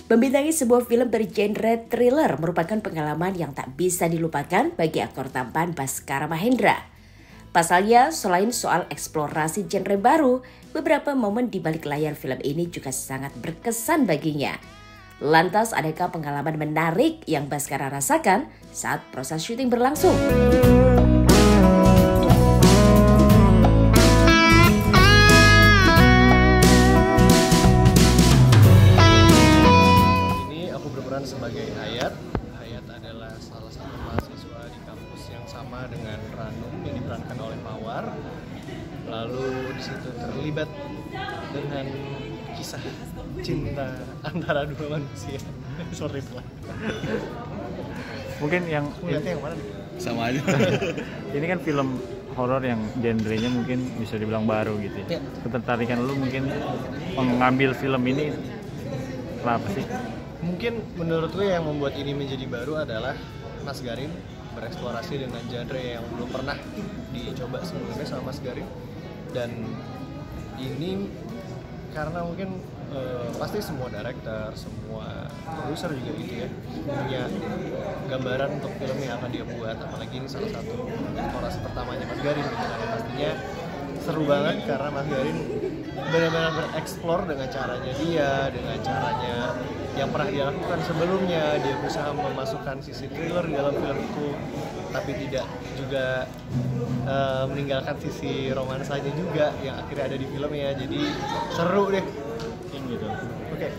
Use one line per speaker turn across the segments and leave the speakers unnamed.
Membintangi sebuah film bergenre thriller merupakan pengalaman yang tak bisa dilupakan bagi aktor tampan Baskara Mahendra. Pasalnya, selain soal eksplorasi genre baru, beberapa momen di balik layar film ini juga sangat berkesan baginya. Lantas, adakah pengalaman menarik yang Baskara rasakan saat proses syuting berlangsung?
Sebagai Hayat adalah salah satu mahasiswa di kampus yang sama dengan Ranum yang diperankan oleh Mawar. Lalu di situ terlibat dengan kisah cinta antara dua manusia. Seperti itulah.
Mungkin yang
mana nih?
Sama aja.
Ini kan film horor yang genrenya mungkin bisa dibilang baru gitu ya. Ketertarikan lu mungkin mengambil film ini kenapa sih?
Mungkin menurut gue yang membuat ini menjadi baru adalah Mas Garin bereksplorasi dengan genre yang belum pernah dicoba sebelumnya sama Mas Garin. Dan ini karena mungkin pasti semua director, semua produser juga gitu ya punya gambaran untuk film yang akan dia buat, apalagi ini salah satu eksplorasi pertamanya Mas Garin gitu kan. Pastinya seru banget karena Mas Garin benar-benar bereksplor dengan caranya dia, dengan caranya yang pernah dia lakukan sebelumnya. Dia berusaha memasukkan sisi thriller di dalam film itu, tapi tidak juga meninggalkan sisi romansanya juga yang akhirnya ada di filmnya. Jadi seru deh gitu. Oke.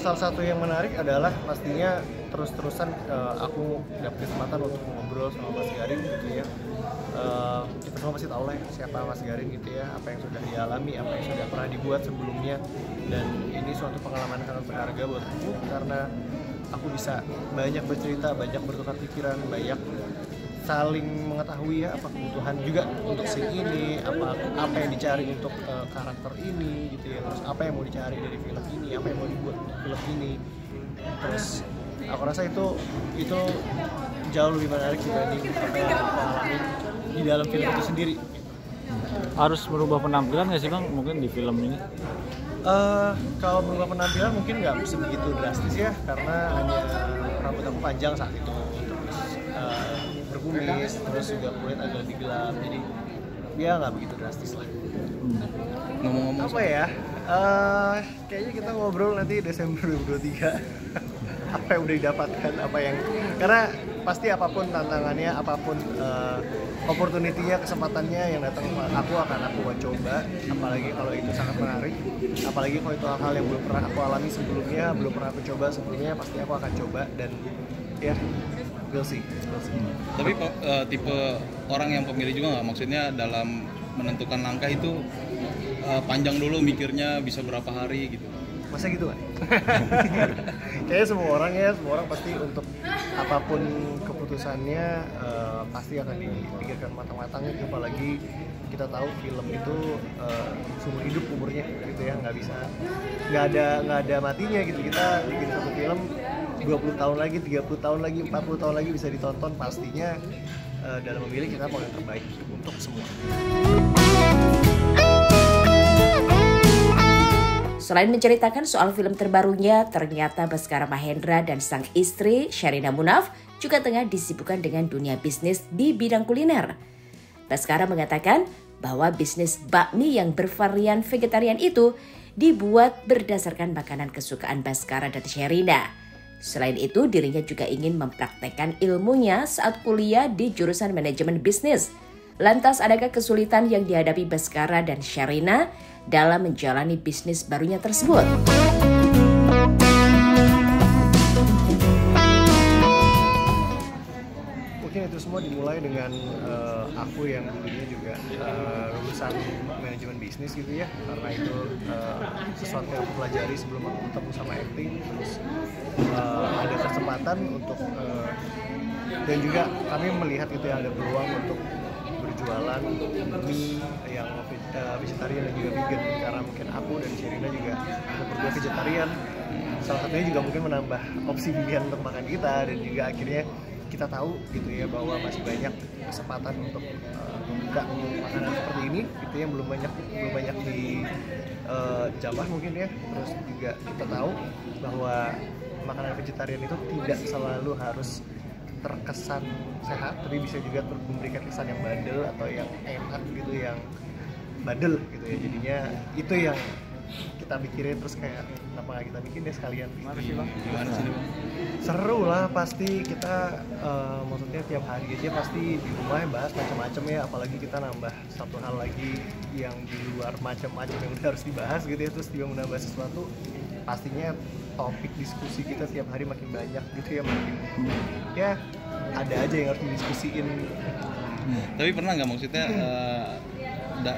Salah satu yang menarik adalah pastinya terus-terusan aku dapat kesempatan untuk ngobrol sama Mas Garin gitu ya. Kita semua pasti tahu lah ya, siapa Mas Garin gitu ya, apa yang sudah dialami, apa yang sudah pernah dibuat sebelumnya. Dan ini suatu pengalaman sangat berharga buat aku karena aku bisa banyak bercerita, banyak bertukar pikiran, banyak saling mengetahui ya apa kebutuhan juga untuk scene ini, apa yang dicari untuk karakter ini gitu ya, terus apa yang mau dicari dari film ini, apa yang mau dibuat untuk film ini. Terus aku rasa itu jauh lebih menarik dibanding apa yang aku alami di dalam film itu sendiri.
Harus merubah penampilan nggak sih Bang mungkin di film ini?
Kalau berubah penampilan mungkin nggak sebegitu drastis ya, karena hanya rambut aku panjang saat itu, terus berkumis, terus juga kulit agak lebih gelap, jadi ya nggak begitu drastis lah.
Ngomong-ngomong
apa ya, kayaknya kita ngobrol nanti Desember 2023 apa yang udah didapatkan, apa yang, karena pasti apapun tantangannya, apapun opportunity-nya, kesempatannya yang datang aku akan coba, apalagi kalau itu sangat menarik, apalagi kalau itu hal-hal yang belum pernah aku alami sebelumnya, belum pernah aku coba sebelumnya, pasti aku akan coba. Dan ya we'll see.
Tapi tipe orang yang pemilih juga nggak, maksudnya dalam menentukan langkah itu panjang dulu mikirnya, bisa berapa hari gitu?
Masa gitu kan? Kayaknya semua orang pasti untuk apapun keputusannya pasti akan dipikirkan matang-matang, apalagi kita tahu film itu seumur hidup umurnya gitu ya, nggak ada matinya gitu. Kita bikin satu film 20 tahun lagi, 30 tahun lagi, 40 tahun lagi bisa ditonton, pastinya dalam memilih kita mau yang terbaik untuk semua.
Selain menceritakan soal film terbarunya, ternyata Baskara Mahendra dan sang istri Sherina Munaf juga tengah disibukkan dengan dunia bisnis di bidang kuliner. Baskara mengatakan bahwa bisnis bakmi yang bervarian vegetarian itu dibuat berdasarkan makanan kesukaan Baskara dan Sherina. Selain itu, dirinya juga ingin mempraktekkan ilmunya saat kuliah di jurusan manajemen bisnis. Lantas, adakah kesulitan yang dihadapi Baskara dan Sherina dalam menjalani bisnis barunya tersebut?
Mungkin itu semua dimulai dengan aku yang dulunya juga lulusan manajemen bisnis gitu ya, karena itu sesuatu yang aku pelajari sebelum aku ketemu sama acting. Terus ada kesempatan untuk dan juga kami melihat gitu ya, ada peluang untuk berjualan mie yang vegetarian dan juga vegan, karena mungkin aku dan Sherina juga berdua vegetarian. Salah satunya juga mungkin menambah opsi pilihan untuk makan kita, dan juga akhirnya kita tahu gitu ya bahwa masih banyak kesempatan untuk membuka makanan seperti ini gitu ya, belum banyak di jamah mungkin ya. Terus juga kita tahu bahwa makanan vegetarian itu tidak selalu harus terkesan sehat, tapi bisa juga memberikan kesan yang bandel atau yang enak gitu, yang bandel gitu ya. Jadinya itu yang kita pikirin, terus kayak kenapa nggak kita bikin deh sekalian.
Gimana sih Bang?
Gimana sih?
Seru lah pasti kita, maksudnya tiap hari aja pasti di rumah bahas macam-macam ya, apalagi kita nambah satu hal lagi yang di luar macam-macam yang udah harus dibahas gitu ya, terus juga menambah sesuatu, pastinya topik diskusi kita tiap hari makin banyak gitu ya, makin ya ada aja yang harus didiskusiin.
Tapi pernah nggak maksudnya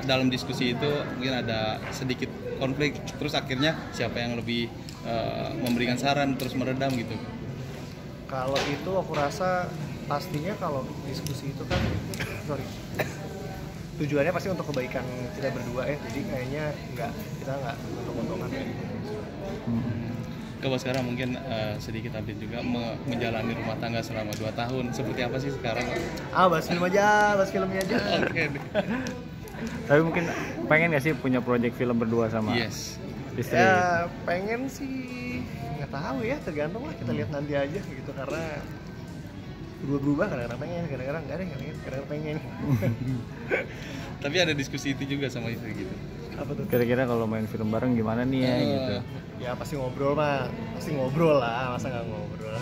dalam diskusi itu mungkin ada sedikit konflik, terus akhirnya siapa yang lebih memberikan saran terus meredam gitu?
Kalau itu aku rasa pastinya kalau diskusi itu kan tujuannya pasti untuk kebaikan kita berdua ya, jadi kayaknya kita nggak untung-untungan ya.
Coba sekarang mungkin sedikit update juga menjalani rumah tangga selama 2 tahun, seperti apa sih sekarang?
Bahas filmnya aja.
Oke.
Tapi mungkin pengen nggak sih punya project film berdua sama istri?
Ya pengen sih, nggak tahu ya, tergantung lah, kita lihat nanti aja gitu, karena berubah-berubah, kadang-kadang pengen, kadang-kadang nggak ada, kadang-kadang pengen.
Tapi ada diskusi itu juga sama istri gitu?
Apa tuh?
Kira-kira kalau main film bareng gimana nih ya gitu?
Ya pasti ngobrol lah, masa nggak ngobrol.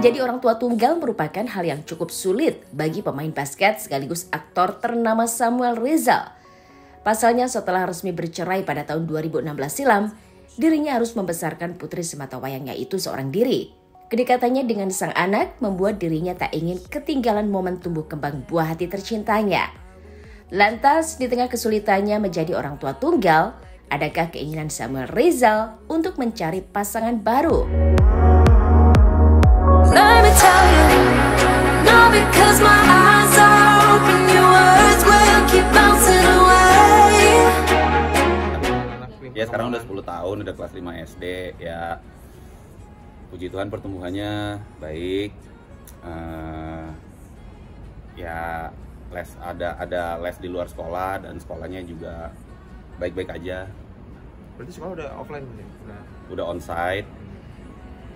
Menjadi orang tua tunggal merupakan hal yang cukup sulit bagi pemain basket sekaligus aktor ternama Samuel Rizal. Pasalnya setelah resmi bercerai pada tahun 2016 silam, dirinya harus membesarkan putri sematawayangnya itu seorang diri. Kedekatannya dengan sang anak membuat dirinya tak ingin ketinggalan momen tumbuh kembang buah hati tercintanya. Lantas, di tengah kesulitannya menjadi orang tua tunggal, adakah keinginan Samuel Rizal untuk mencari pasangan baru?
Let me tell you, no, because my eyes are open, your words will keep bouncing away.
Ya sekarang udah 10 tahun, udah kelas 5 SD ya. Puji Tuhan pertumbuhannya baik. Ya ada les di luar sekolah dan sekolahnya juga baik-baik aja.
Berarti sekolah udah offline ya?
Udah onsite.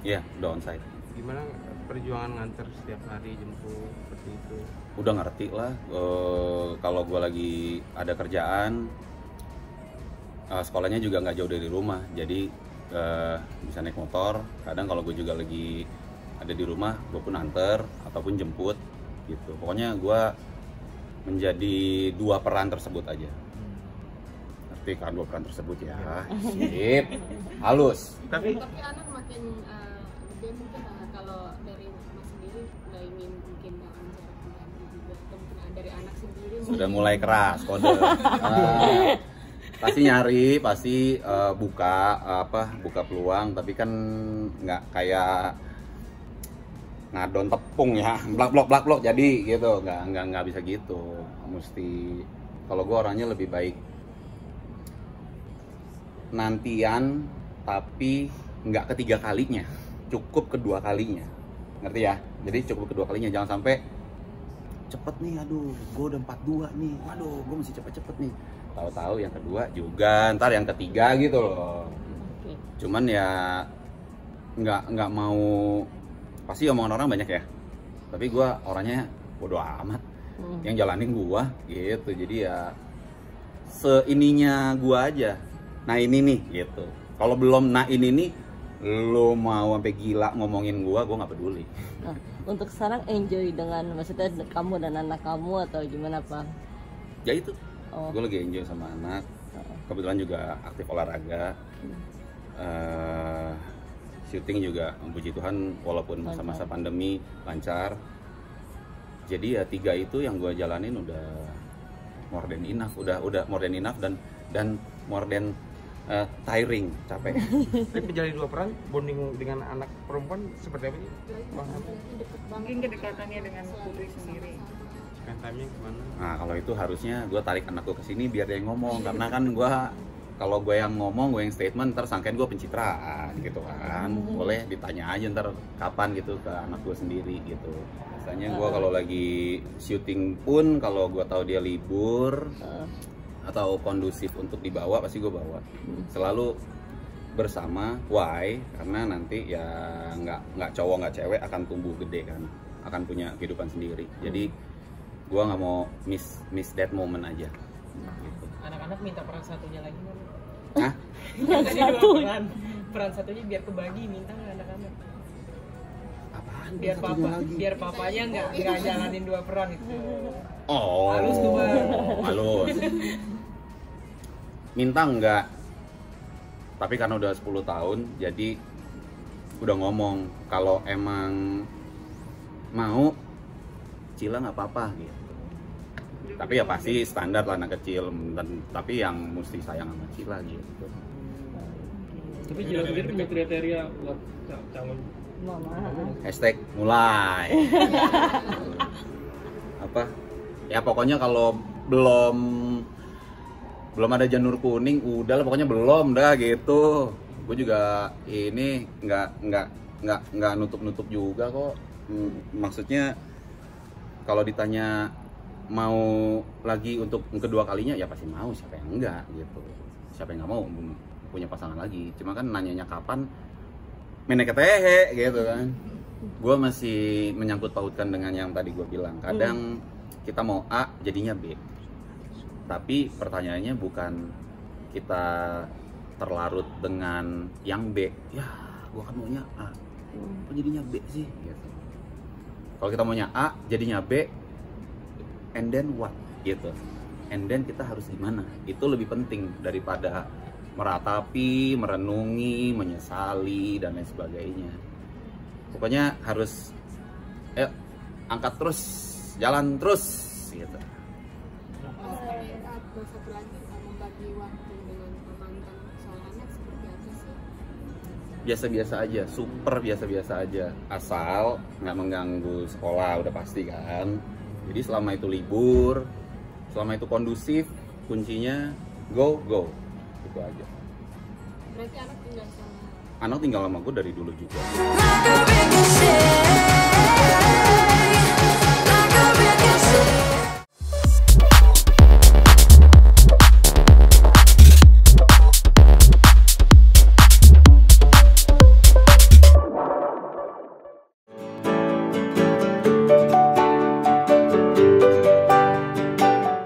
Iya, udah onsite.
Gimana perjuangan nganter setiap hari jemput seperti itu?
Udah ngerti lah, kalau gue lagi ada kerjaan, sekolahnya juga nggak jauh dari rumah, jadi bisa naik motor. Kadang kalau gue juga lagi ada di rumah, gue pun anter ataupun jemput gitu. Pokoknya gue menjadi 2 peran tersebut aja. Ngerti kan 2 peran tersebut ya? Sip, halus.
Tapi
anak makin gede mungkin kalau dari mas sendiri nggak ingin mungkin jarak pengganti juga, atau mungkin dari anak sendiri
Sudah mulai keras kode. Pasti nyari, pasti buka peluang, tapi kan nggak kayak ngadon tepung ya, blak jadi gitu, nggak bisa gitu. Mesti, kalau gue orangnya lebih baik nantian, tapi nggak ketiga kalinya, cukup kedua kalinya, ngerti ya? Jadi cukup kedua kalinya, jangan sampai cepet nih, aduh gue udah 42 nih, waduh gue mesti cepet nih, tahu-tahu yang kedua juga, ntar yang ketiga gitu loh. Cuman ya nggak mau, pasti omongan orang banyak ya, tapi gue orangnya bodo amat, yang jalanin gue gitu. Jadi ya seininya gue aja, nah ini nih gitu. Kalau belum nah ini nih, lo mau sampai gila ngomongin gue nggak peduli.
Nah, untuk sekarang enjoy dengan, maksudnya kamu dan anak kamu atau gimana Pak?
Ya itu, gue lagi enjoy sama anak. Kebetulan juga aktif olahraga. Syuting juga, puji Tuhan, walaupun masa-masa pandemi lancar. Jadi ya 3 itu yang gue jalanin udah more than enough, udah more than enough dan more than tiring, capek.
Tapi menjalani 2 peran, bonding dengan anak perempuan seperti apa sih?
Mungkin kedekatannya dengan Putri sendiri.
Spend time-nya kemana?
Nah kalau itu harusnya gue tarik anak gue ke sini biar dia yang ngomong, karena kan kalau gue yang ngomong, gue yang statement, ntar sangkain gue pencitraan gitu kan. Boleh ditanya aja ntar kapan gitu ke anak gue sendiri gitu. Biasanya gue kalau lagi syuting pun, kalau gue tahu dia libur atau kondusif untuk dibawa, pasti gue bawa. Selalu bersama. Why? Karena nanti ya nggak cowok nggak cewek akan tumbuh gede kan, akan punya kehidupan sendiri. Jadi gue nggak mau miss that moment aja. Gitu.
Anak-anak minta peran satunya lagi kan?
Hah?
Peran satunya biar kebagi, minta nggak anak-anak?
Apaan?
Biar papanya nggak jalanin 2 peran itu.
Oh,
Halus tuh Bang.
halus. Minta enggak, tapi karena udah 10 tahun jadi udah ngomong kalau emang mau Cila nggak apa-apa gitu. Tapi ya pasti standar lah anak kecil, tapi yang mesti sayang sama Cila gitu.
Tapi Cila sendiri punya kriteria buat calon
Hashtag mulai. Apa? Ya pokoknya kalau belum ada janur kuning, udah lah pokoknya belum dah gitu. Gue juga ini nggak nutup juga kok. Maksudnya kalau ditanya mau lagi untuk kedua kalinya ya pasti mau, siapa yang enggak gitu. Siapa yang nggak mau punya pasangan lagi. Cuma kan nanyanya kapan, menek ketehe gitu kan. Gue masih menyangkut pautkan dengan yang tadi gue bilang. Kadang kita mau A jadinya B. Tapi pertanyaannya bukan kita terlarut dengan yang B. Ya, gua kan maunya A. Kok jadinya B sih? Gitu. Kalau kita maunya A, jadinya B, and then what? Gitu. And then kita harus gimana? Itu lebih penting daripada meratapi, merenungi, menyesali, dan lain sebagainya. Pokoknya harus, angkat terus, jalan terus, gitu.
Satu lagi, membagi waktu dengan mantan soal anak seperti apa sih?
Biasa-biasa aja, super biasa-biasa aja, asal nggak mengganggu sekolah, udah pasti kan. Jadi selama itu libur, selama itu kondusif, kuncinya go, itu aja.
Berarti anak tinggal sama?
Anak tinggal sama gue dari dulu juga.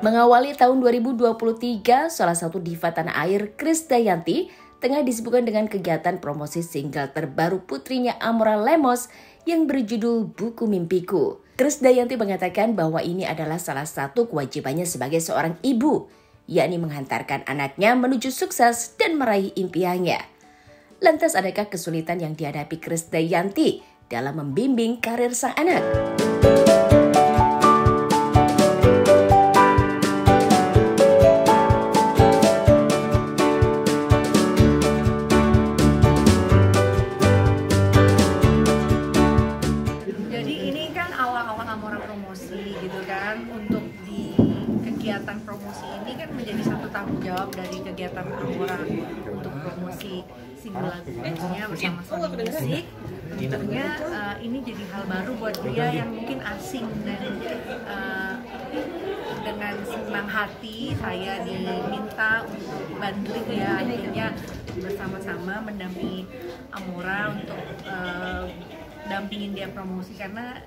Mengawali tahun 2023, salah satu diva tanah air, Krisdayanti, tengah disibukkan dengan kegiatan promosi single terbaru putrinya Amora Lemos yang berjudul Buku Mimpiku. Krisdayanti mengatakan bahwa ini adalah salah satu kewajibannya sebagai seorang ibu, yakni menghantarkan anaknya menuju sukses dan meraih impiannya. Lantas adakah kesulitan yang dihadapi Krisdayanti dalam membimbing karir sang anak?
Promosi ini kan menjadi satu tanggung jawab dari kegiatan Amora untuk promosi single lagunya bersama Sony Music. Tentunya ini jadi hal baru buat dia yang mungkin asing, dan dengan senang hati saya diminta untuk bantu ya, akhirnya bersama-sama mendampingi Amora untuk dampingin dia promosi, karena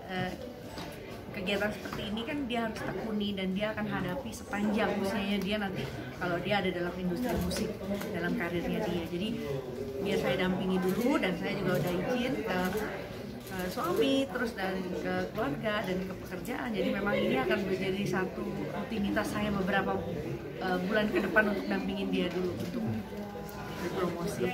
kegiatan seperti ini kan dia harus tekuni dan dia akan hadapi sepanjang usianya dia nanti kalau dia ada dalam industri musik dalam karirnya dia. Jadi biar saya dampingi dulu, dan saya juga udah izin ke suami, terus dan ke keluarga dan ke pekerjaan. Jadi memang ini akan menjadi satu rutinitas saya beberapa bulan ke depan untuk dampingin dia dulu untuk berpromosi.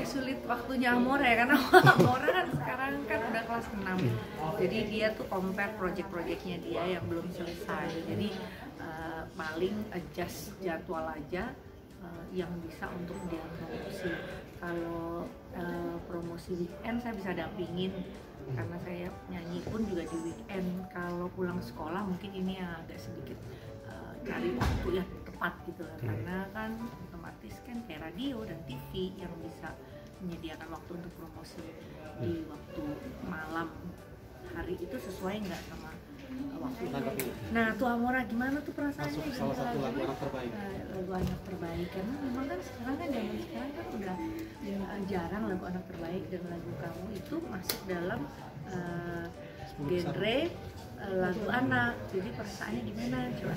Sulit waktunya Amora ya, karena Amora kan sekarang kan udah kelas 6. Jadi dia tuh compare project-projectnya dia yang belum selesai. Jadi paling adjust jadwal aja yang bisa untuk dia promosi. Kalau promosi weekend saya bisa dampingin karena saya nyanyi pun juga di weekend. Kalau pulang sekolah mungkin ini yang agak sedikit cari waktu yang tepat gitu lah, karena kan otomatis kan kayak radio dan TV yang bisa menyediakan waktu untuk promosi di waktu malam hari itu sesuai nggak sama waktu itu. Nah tuh Amora gimana tuh perasaannya?
Masuk salah satu lagu anak terbaik.
Lagu anak terbaik karena memang kan sekarang kan zaman sekarang kan udah jarang lagu anak terbaik, dan lagu kamu itu masuk dalam genre lagu anak. Jadi perasaannya gimana? Coba.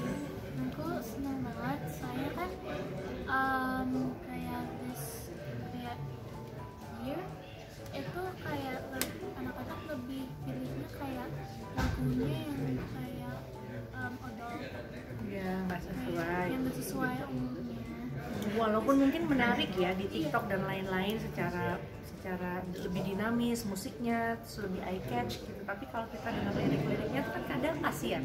Aku senang banget, saya kan kayak kayak year itu kayak anak-anak lebih pilihnya kayak lagunya yang kayak adult
ya nggak sesuai,
yang nggak sesuai umurnya.
Walaupun mungkin menarik ya di TikTok dan lain-lain secara lebih dinamis musiknya, terus lebih eye catch gitu, tapi kalau kita dengar lirik-liriknya tuh kan kadang kasihan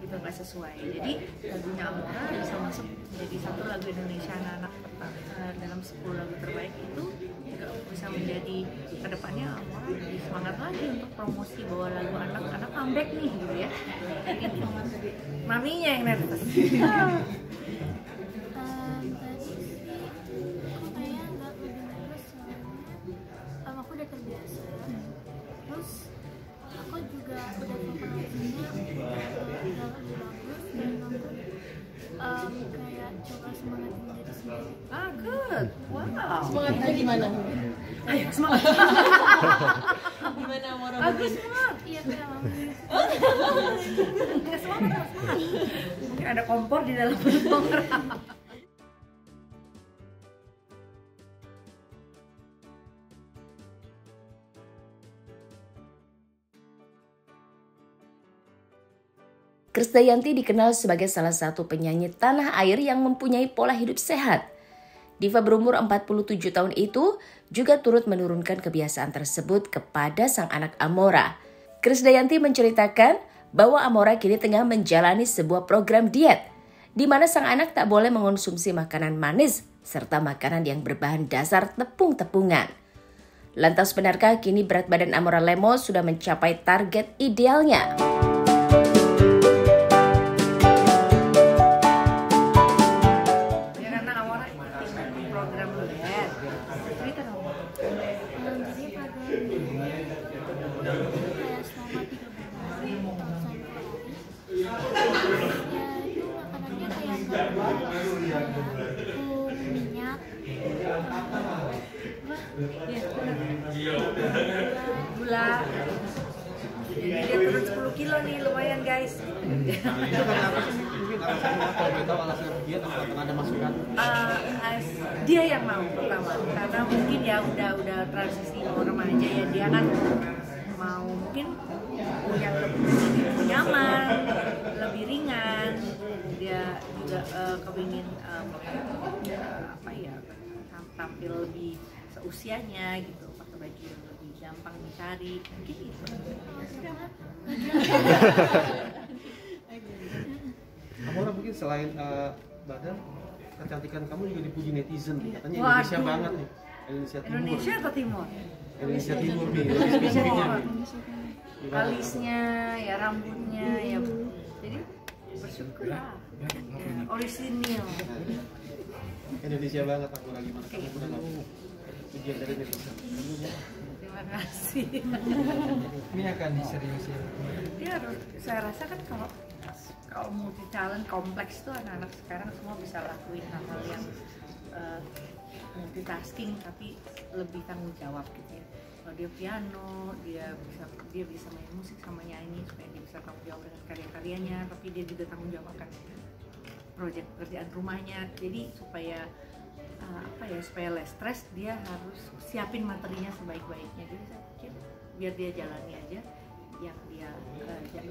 gitu, nggak sesuai. Jadi lagunya Amora bisa masuk menjadi satu lagu Indonesia anak-anak dalam 10 lagu terbaik itu juga bisa menjadi kedepannya Amora lebih semangat lagi untuk promosi bahwa lagu anak-anak comeback nih gitu ya. Jadi maminya yang nervous.
Aku udah terbiasa, terus aku juga udah preparasinya udah lebih bagus, dan aku kayak coba semangatin diri sendiri.
Good, wow.
Semangatnya gimana?
Ayo semangat.
Gimana Amora?
Bagus semangat.
Iya kayak
Semangat. Mungkin ada kompor di dalam kompor.
Krisdayanti dikenal sebagai salah satu penyanyi tanah air yang mempunyai pola hidup sehat. Diva berumur 47 tahun itu juga turut menurunkan kebiasaan tersebut kepada sang anak Amora. Krisdayanti menceritakan bahwa Amora kini tengah menjalani sebuah program diet, di mana sang anak tak boleh mengonsumsi makanan manis serta makanan yang berbahan dasar tepung-tepungan. Lantas benarkah kini berat badan Amora Lemos sudah mencapai target idealnya?
Gula. Jadi dia turun 10 kilo nih, lumayan guys.
Itu karena apa sih? Mungkin alasannya apa? Boleh tahu alasannya diet atau karena ada masukan?
Dia yang mau pertama, karena mungkin ya udah transisi mau remaja ya, dia kan mau mungkin punya lebih nyaman, lebih ringan. Dia juga kepingin apa ya, tampil lebih seusianya gitu, pakai baju yang lebih gampang dicari, mungkin itu.
Amora, mungkin selain badan, kecantikan kamu juga dipuji netizen, katanya Indonesia banget nih.
Indonesia atau Timur?
Indonesia Timur nih, spesifiknya nih.
Alisnya, ya rambutnya, ya jadi bersyukur lah. Orisinil.
Indonesia banget Amora, gimana kamu udah nggak pujian dari netizen?
Terima kasih.
Ini akan diseriusin.
Ya, saya rasa kan kalau multi talent kompleks tuh anak-anak sekarang semua bisa lakuin hal-hal yang multitasking tapi lebih tanggung jawab gitu ya. Kalau dia piano, dia bisa main musik sama nyanyi supaya dia bisa tanggung jawab dengan karya-karyanya, tapi dia juga tanggung jawab akan proyek pekerjaan rumahnya. Jadi supaya supaya less stress, dia harus siapin materinya sebaik-baiknya. Jadi saya pikir biar dia jalani aja yang dia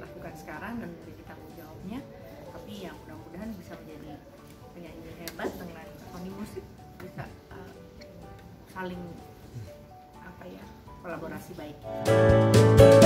lakukan sekarang dan menjadi tanggung jawabnya, tapi yang mudah-mudahan bisa menjadi penyanyi hebat dengan seni musik, bisa saling kolaborasi baik.